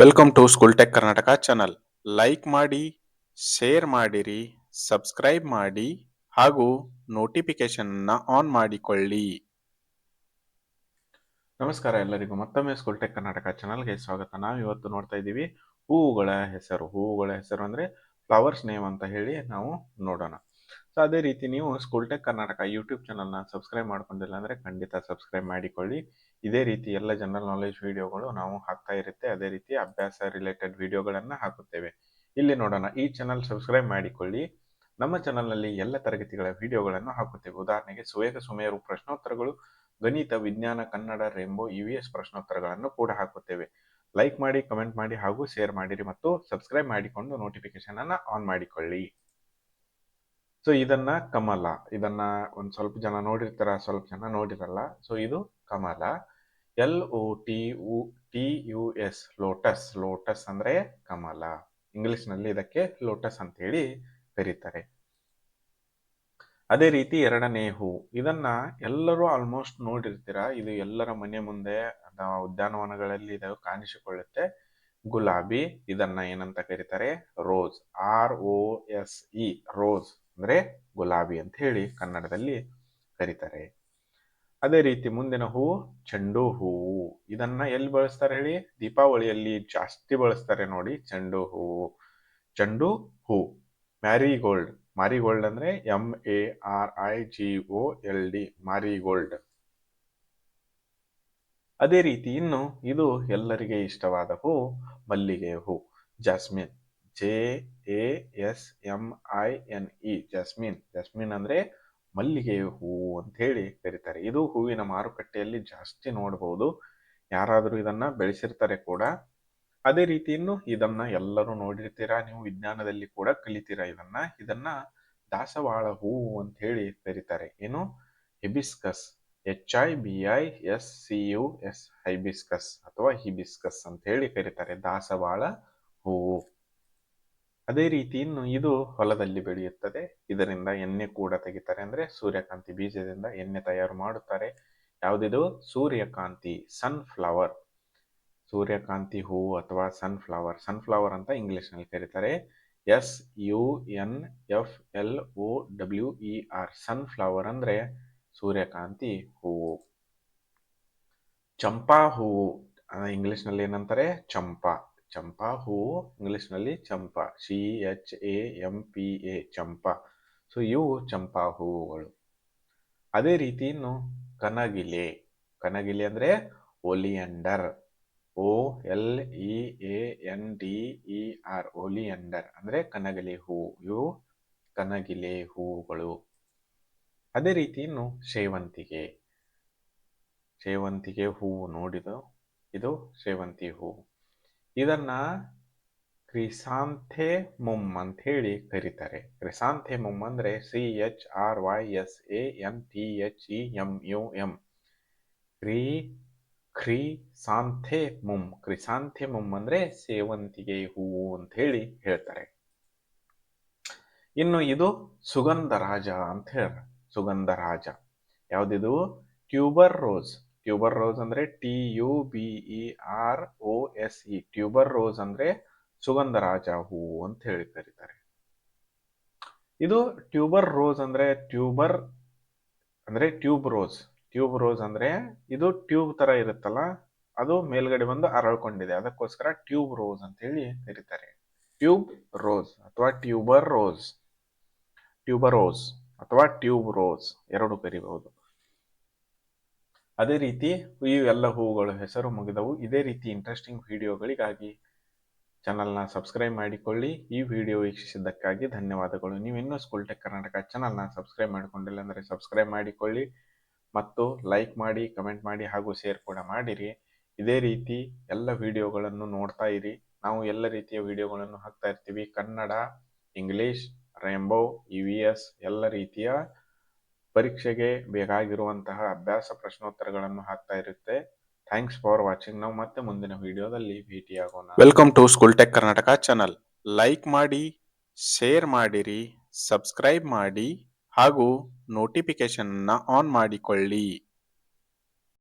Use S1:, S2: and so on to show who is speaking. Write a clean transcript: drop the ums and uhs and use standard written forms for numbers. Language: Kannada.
S1: Welcome to school tech Karnataka channel. Like ಮಾಡಿ, ಶೇರ್ ಮಾಡಿರಿ, ಸಬ್ಸ್ಕ್ರೈಬ್ ಮಾಡಿ ಹಾಗೂ ನೋಟಿಫಿಕೇಶನ್ ಆನ್ ಮಾಡಿಕೊಳ್ಳಿ. ನಮಸ್ಕಾರ ಎಲ್ಲರಿಗೂ, ಮತ್ತೊಮ್ಮೆ ಸ್ಕೂಲ್ ಟೆಕ್ ಕರ್ನಾಟಕ ಚಾನಲ್ಗೆ ಸ್ವಾಗತ. ನಾವು ಇವತ್ತು ನೋಡ್ತಾ ಇದ್ದೀವಿ ಹೂವುಗಳ ಹೆಸರು. ಹೂವುಗಳ ಹೆಸರು ಅಂದ್ರೆ ಫ್ಲವರ್ಸ್ ನೇಮ್ ಅಂತ ಹೇಳಿ ನಾವು ನೋಡೋಣ. ಸೊ ಅದೇ ರೀತಿ ನೀವು ಸ್ಕೂಲ್ ಟೆಕ್ ಕರ್ನಾಟಕ ಯೂಟ್ಯೂಬ್ ಚಾನಲ್ನ ಸಬ್ಸ್ಕ್ರೈಬ್ ಮಾಡ್ಕೊಂಡಿಲ್ಲ ಅಂದರೆ ಖಂಡಿತ ಸಬ್ಸ್ಕ್ರೈಬ್ ಮಾಡಿಕೊಳ್ಳಿ. ಇದೇ ರೀತಿ ಎಲ್ಲ ಜನರಲ್ ನಾಲೆಜ್ ವಿಡಿಯೋಗಳು ನಾವು ಹಾಕ್ತಾ ಇರುತ್ತೆ. ಅದೇ ರೀತಿ ಅಭ್ಯಾಸ ರಿಲೇಟೆಡ್ ವಿಡಿಯೋಗಳನ್ನು ಹಾಕುತ್ತೇವೆ. ಇಲ್ಲಿ ನೋಡೋಣ, ಈ ಚಾನಲ್ ಸಬ್ಸ್ಕ್ರೈಬ್ ಮಾಡಿಕೊಳ್ಳಿ. ನಮ್ಮ ಚಾನಲ್ನಲ್ಲಿ ಎಲ್ಲ ತರಗತಿಗಳ ವಿಡಿಯೋಗಳನ್ನು ಹಾಕುತ್ತೇವೆ. ಉದಾಹರಣೆಗೆ ಸುವೇಗ ಸುಮೇರು ಪ್ರಶ್ನೋತ್ತರಗಳು, ಗಣಿತ, ವಿಜ್ಞಾನ, ಕನ್ನಡ, ರೇಂಬೋ, EVS ಪ್ರಶ್ನೋತ್ತರಗಳನ್ನು ಕೂಡ ಹಾಕುತ್ತೇವೆ. ಲೈಕ್ ಮಾಡಿ, ಕಮೆಂಟ್ ಮಾಡಿ ಹಾಗೂ ಶೇರ್ ಮಾಡಿರಿ ಮತ್ತು ಸಬ್ಸ್ಕ್ರೈಬ್ ಮಾಡಿಕೊಂಡು ನೋಟಿಫಿಕೇಶನ್ ಅನ್ನ ಆನ್ ಮಾಡಿಕೊಳ್ಳಿ. ಸೊ ಇದನ್ನ ಕಮಲ, ಇದನ್ನ ಒಂದ್ ಸ್ವಲ್ಪ ಜನ ನೋಡಿರ್ತಾರ, ಸ್ವಲ್ಪ ಜನ ನೋಡಿರಲ್ಲ. ಸೊ ಇದು ಕಮಲ, LOTUS, ಲೋಟಸ್. ಲೋಟಸ್ ಅಂದ್ರೆ ಕಮಲ. ಇಂಗ್ಲಿಷ್ ನಲ್ಲಿ ಇದಕ್ಕೆ ಲೋಟಸ್ ಅಂತ ಹೇಳಿ ಕರೀತಾರೆ. ಅದೇ ರೀತಿ ಎರಡನೇ ಹೂ, ಇದನ್ನ ಎಲ್ಲರೂ ಆಲ್ಮೋಸ್ಟ್ ನೋಡಿರ್ತೀರಾ. ಇದು ಎಲ್ಲರ ಮನೆ ಮುಂದೆ ಅಥವಾ ಉದ್ಯಾನವನಗಳಲ್ಲಿ ಇದು ಕಾಣಿಸಿಕೊಳ್ಳುತ್ತೆ. ಗುಲಾಬಿ, ಇದನ್ನ ಏನಂತ ಕರೀತಾರೆ? ರೋಸ್. ROSE, ರೋಸ್ ಅಂದ್ರೆ ಗುಲಾಬಿ ಅಂತ ಹೇಳಿ ಕನ್ನಡದಲ್ಲಿ ಕರೀತಾರೆ. ಅದೇ ರೀತಿ ಮುಂದಿನ ಹೂವು ಚೆಂಡು ಹೂವು. ಇದನ್ನ ಎಲ್ಲಿ ಬಳಸ್ತಾರೆ ಹೇಳಿ? ದೀಪಾವಳಿಯಲ್ಲಿ ಜಾಸ್ತಿ ಬಳಸ್ತಾರೆ ನೋಡಿ, ಚೆಂಡು ಹೂವು. ಚೆಂಡು ಹೂ. ಮ್ಯಾರಿಗೋಲ್ಡ್, ಮಾರಿಗೋಲ್ಡ್ ಅಂದ್ರೆ MARIGOLD, ಮಾರಿಗೋಲ್ಡ್. ಅದೇ ರೀತಿ ಇನ್ನು ಇದು ಎಲ್ಲರಿಗೆ ಇಷ್ಟವಾದ ಹೂ, ಮಲ್ಲಿಗೆ ಹೂ. Jasmine, JASMINE, jasmine. ಜಾಸ್ಮಿನ್ ಅಂದ್ರೆ ಮಲ್ಲಿಗೆ ಹೂವು ಅಂತ ಹೇಳಿ ಕರೀತಾರೆ. ಇದು ಹೂವಿನ ಮಾರುಕಟ್ಟೆಯಲ್ಲಿ ಜಾಸ್ತಿ ನೋಡಬಹುದು. ಯಾರಾದರೂ ಇದನ್ನ ಬೆಳೆಸಿರ್ತಾರೆ ಕೂಡ. ಅದೇ ರೀತಿ ಇನ್ನು ಇದನ್ನ ಎಲ್ಲರೂ ನೋಡಿರ್ತೀರಾ, ನೀವು ವಿಜ್ಞಾನದಲ್ಲಿ ಕೂಡ ಕಲಿತೀರಾ ಇದನ್ನ ದಾಸವಾಳ ಹೂವು ಅಂತ ಹೇಳಿ ಕರೀತಾರೆ. ಏನು? ಹಿಬಿಸ್ಕಸ್, HIBISCUS, ಹೈಬಿಸ್ಕಸ್ ಅಥವಾ ಹಿಬಿಸ್ಕಸ್ ಅಂತ ಹೇಳಿ ಕರೀತಾರೆ, ದಾಸವಾಳ ಹೂವು. ಅದೇ ರೀತಿ ಇನ್ನು ಇದು ಹೊಲದಲ್ಲಿ ಬೆಳೆಯುತ್ತದೆ. ಇದರಿಂದ ಎಣ್ಣೆ ಕೂಡ ತೆಗಿತಾರೆ, ಅಂದ್ರೆ ಸೂರ್ಯಕಾಂತಿ ಬೀಜದಿಂದ ಎಣ್ಣೆ ತಯಾರು ಮಾಡುತ್ತಾರೆ. ಯಾವುದಿದು? ಸೂರ್ಯಕಾಂತಿ, ಸನ್ಫ್ಲವರ್. ಸೂರ್ಯಕಾಂತಿ ಹೂವು ಅಥವಾ ಸನ್ಫ್ಲವರ್, ಸನ್ಫ್ಲವರ್ ಅಂತ ಇಂಗ್ಲಿಷ್ ನಲ್ಲಿ ಕರೀತಾರೆ. SUNFLOWER, ಸನ್ಫ್ಲವರ್ ಅಂದ್ರೆ ಸೂರ್ಯಕಾಂತಿ ಹೂವು. ಚಂಪಾ ಹೂವು, ಇಂಗ್ಲಿಷ್ ನಲ್ಲಿ ಏನಂತಾರೆ? ಚಂಪಾ. ಚಂಪಾ ಹೂವು ಇಂಗ್ಲಿಷ್ ನಲ್ಲಿ ಚಂಪಾ, CHAMPA, ಚಂಪಾ. ಸೊ ಇವು ಚಂಪಾ ಹೂವುಗಳು. ಅದೇ ರೀತಿ ಇನ್ನು ಕನಗಿಲೆ. ಕನಗಿಲೆ ಅಂದ್ರೆ ಒಲಿಯಂಡರ್, OLEANDER, ಒಲಿಯಂಡರ್ ಅಂದ್ರೆ ಕನಗಿಲೆ ಹೂವು. ಇವು ಕನಗಿಲೆ ಹೂವುಗಳು. ಅದೇ ರೀತಿ ಇನ್ನು ಸೇವಂತಿಗೆ. ಸೇವಂತಿಗೆ ಹೂವು ನೋಡಿದು, ಇದು ಸೇವಂತಿ ಹೂವು. ಇದನ್ನ ಕ್ರಿಸಾಂಥೆಮಮ್ ಅಂತ ಹೇಳಿ ಕರೀತಾರೆ. ಕ್ರಿಸಾಂಥೆಮಮ್ ಅಂದ್ರೆ CHRYSANTHEMUM, ಕ್ರಿಸಾಂಥೆಮಮ್. ಕ್ರಿಸಾಂಥೆಮಮ್ ಅಂದ್ರೆ ಸೇವಂತಿಗೆ ಹೂವು ಅಂತ ಹೇಳಿ ಹೇಳ್ತಾರೆ. ಇನ್ನು ಇದು ಸುಗಂಧರಾಜ ಅಂತ ಹೇಳ್ತಾರೆ. ಸುಗಂಧರಾಜ ಯಾವ್ದಿದು? Tuberose. ಟ್ಯೂಬರ್ ರೋಸ್ ಅಂದ್ರೆ TUBEROSE, ಟ್ಯೂಬರ್ ರೋಸ್ ಅಂದ್ರೆ ಸುಗಂಧರಾಜ ಹೂವು ಅಂತ ಹೇಳಿ ಕರೀತಾರೆ. ಇದು ಟ್ಯೂಬರ್ ರೋಸ್ ಅಂದ್ರೆ ಟ್ಯೂಬರ್ ಅಂದ್ರೆ ಟ್ಯೂಬ್ ರೋಸ್. ಟ್ಯೂಬ್ ರೋಸ್ ಅಂದ್ರೆ ಇದು ಟ್ಯೂಬ್ ತರ ಇರುತ್ತಲ್ಲ, ಅದು ಮೇಲ್ಗಡೆ ಬಂದು ಅರಳ್ಕೊಂಡಿದೆ, ಅದಕ್ಕೋಸ್ಕರ ಟ್ಯೂಬ್ ರೋಸ್ ಅಂತ ಹೇಳಿ ಕರೀತಾರೆ. ಟ್ಯೂಬ್ ರೋಸ್ ಅಥವಾ ಟ್ಯೂಬರ್ ರೋಸ್, ಟ್ಯೂಬರೋಸ್ ಅಥವಾ ಟ್ಯೂಬ್ ರೋಸ್ ಎರಡು ಕರಿಬಹುದು. ಅದೇ ರೀತಿ ಈ ಎಲ್ಲ ಹೂವುಗಳು ಹೆಸರು ಮುಗಿದವು. ಇದೇ ರೀತಿ ಇಂಟ್ರೆಸ್ಟಿಂಗ್ ವಿಡಿಯೋಗಳಿಗಾಗಿ ಚಾನಲ್ನ ಸಬ್ಸ್ಕ್ರೈಬ್ ಮಾಡಿಕೊಳ್ಳಿ. ಈ ವಿಡಿಯೋ ವೀಕ್ಷಿಸಿದ್ದಕ್ಕಾಗಿ ಧನ್ಯವಾದಗಳು. ನೀವು ಇನ್ನೂ ಸ್ಕೂಲ್ ಟೆಕ್ ಕರ್ನಾಟಕ ಚಾನಲ್ನ ಸಬ್ಸ್ಕ್ರೈಬ್ ಮಾಡಿಕೊಂಡಿಲ್ಲ ಅಂದರೆ ಸಬ್ಸ್ಕ್ರೈಬ್ ಮಾಡಿಕೊಳ್ಳಿ ಮತ್ತು ಲೈಕ್ ಮಾಡಿ, ಕಮೆಂಟ್ ಮಾಡಿ ಹಾಗೂ ಶೇರ್ ಕೂಡ ಮಾಡಿರಿ. ಇದೇ ರೀತಿ ಎಲ್ಲ ವಿಡಿಯೋಗಳನ್ನು ನೋಡ್ತಾ ಇರಿ. ನಾವು ಎಲ್ಲ ರೀತಿಯ ವಿಡಿಯೋಗಳನ್ನು ಹಾಕ್ತಾ ಇರ್ತೀವಿ. ಕನ್ನಡ, ಇಂಗ್ಲಿಷ್, ರೇಂಬೋ, EVS ಎಲ್ಲ ರೀತಿಯ ಪರೀಕ್ಷೆಗೆ ಬೇಕಾಗಿರುವಂತಹ ಅಭ್ಯಾಸ ಪ್ರಶ್ನೋತ್ತರಗಳನ್ನು ಹಾಕ್ತಾ ಇರುತ್ತೆ. Thanks for watching. ನಾವು ಮತ್ತೆ ಮುಂದಿನ ವಿಡಿಯೋದಲ್ಲಿ ಭೇಟಿಯಾಗೋಣ. Welcome to school tech Karnataka channel. Like ಮಾಡಿ, ಶೇರ್ ಮಾಡಿರಿ, ಸಬ್ಸ್ಕ್ರೈಬ್ ಮಾಡಿ ಹಾಗೂ ನೋಟಿಫಿಕೇಶನ್ ಆನ್ ಮಾಡಿಕೊಳ್ಳಿ.